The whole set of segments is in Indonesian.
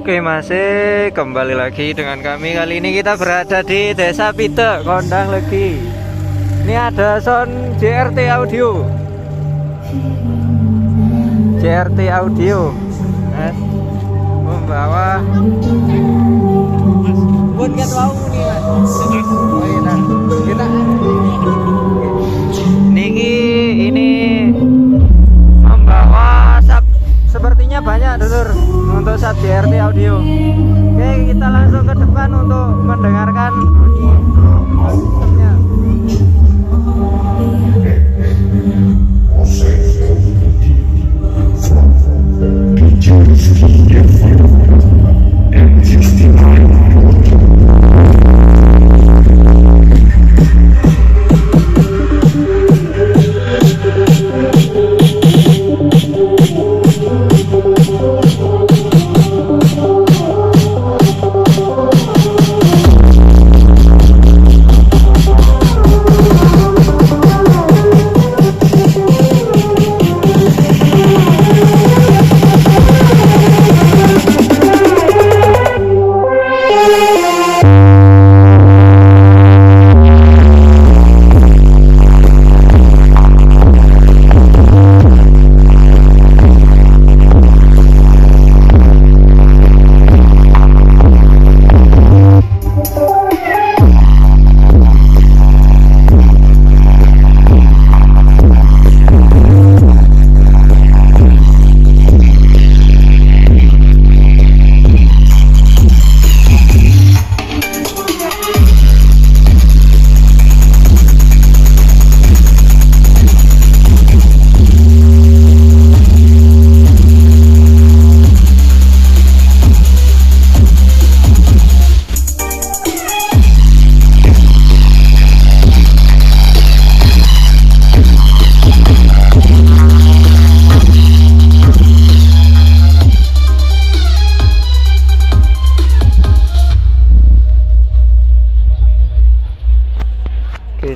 Oke, masih kembali lagi dengan kami. Kali ini kita berada di Desa Pite, Kondang Legi. Ini ada sound JRT Audio. JRT Audio membawa buat kita tahu nih, Mas. Oh iya, kita Niki ini membawa sepertinya banyak dulur untuk sub JRT Audio. Oke, kita langsung ke depan untuk mendengarkan sistemnya.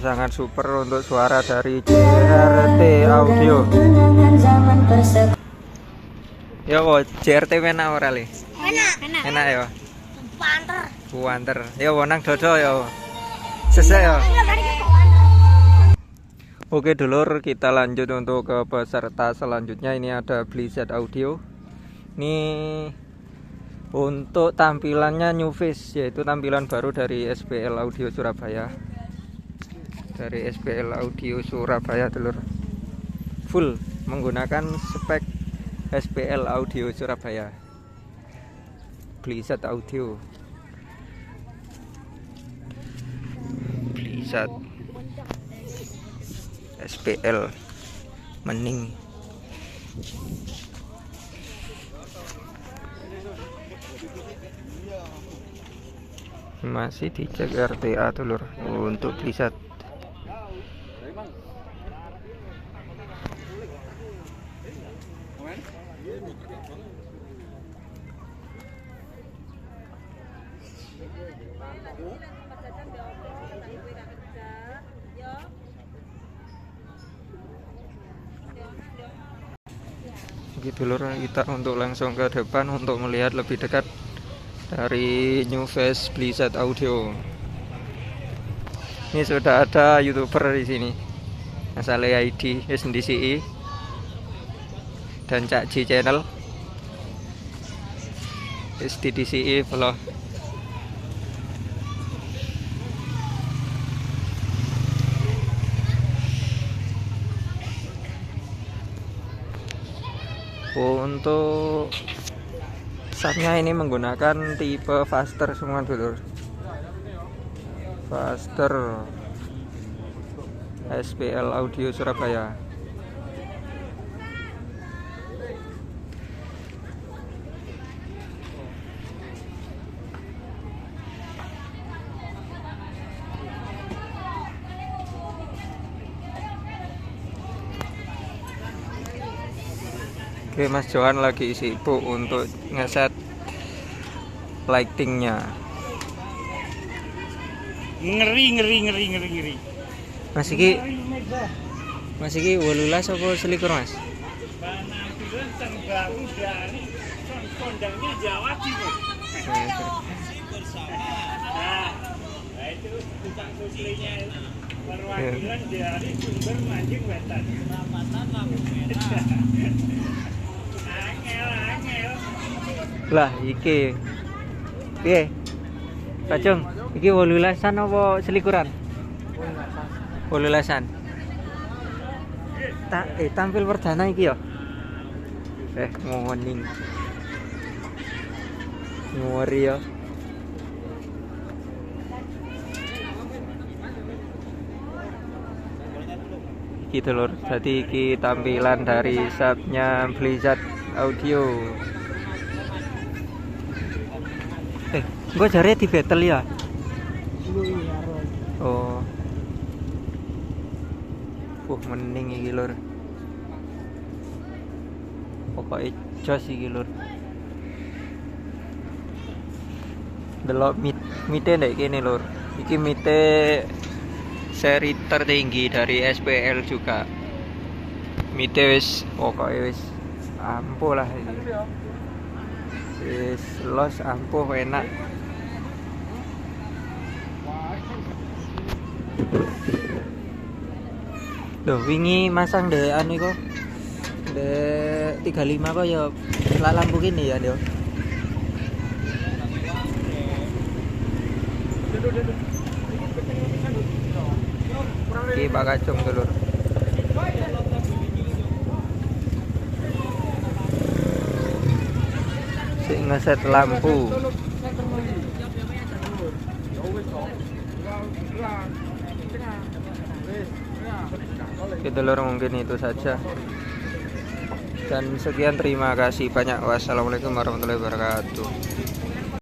Sangat super untuk suara dari JRT Audio. Ya, JRT enak ora le? Enak ya. Buanter. Ya wonang dodo ya. Sesek ya. Oke dulur, kita lanjut untuk ke peserta selanjutnya. Ini ada Blizzard Audio. Ini untuk tampilannya new face, yaitu tampilan baru dari SPL Audio Surabaya. Dari SPL Audio Surabaya dulur, full menggunakan spek SPL Audio Surabaya, Blizzard Audio, Blizzard SPL Mening. Masih dicek RTA dulur untuk Blizzard. Gitu lur, kita untuk langsung ke depan untuk melihat lebih dekat dari new face Blizzard Audio. Ini sudah ada YouTuber di sini, Asale ID SNDCI dan Cak J Channel SDDCI vlog. Untuk subnya ini menggunakan tipe faster semua dulur, faster SPL Audio Surabaya. Oke, Mas Johan lagi sibuk untuk ngeset lightingnya. Ngeri. Mas iki 18 apa selikur Mas? kondangnya Jawa Timur. Nah, itu tukang suslinya perwakilan dari Sumber Mancing Wetan. Angel. Lah iki. Piye? Kacung, iki 18-an apa selikuran? 18-an. Tampil perdana iki ya. Ngoning. Ngori ya. Iki lur, jadi iki tampilan dari subnya Blizzard Audio. Gue jare di battle ya. Oh. Mending iki lur. Pokoknya jos iki lur. Delok mite ndek kene lur. Iki mite seri tertinggi dari SPL juga. Mite wis pokoknya wis ampuh lah ini. Wis los ampuh enak. Loh, wingi masang deh anu kok. Deh 35 kok ya lampu gini ya, Dio. Iki Pak Kacung dulur. Sik ngeset lampu. Oke dulur, mungkin itu saja. Dan sekian, terima kasih banyak. Wassalamualaikum warahmatullahi wabarakatuh.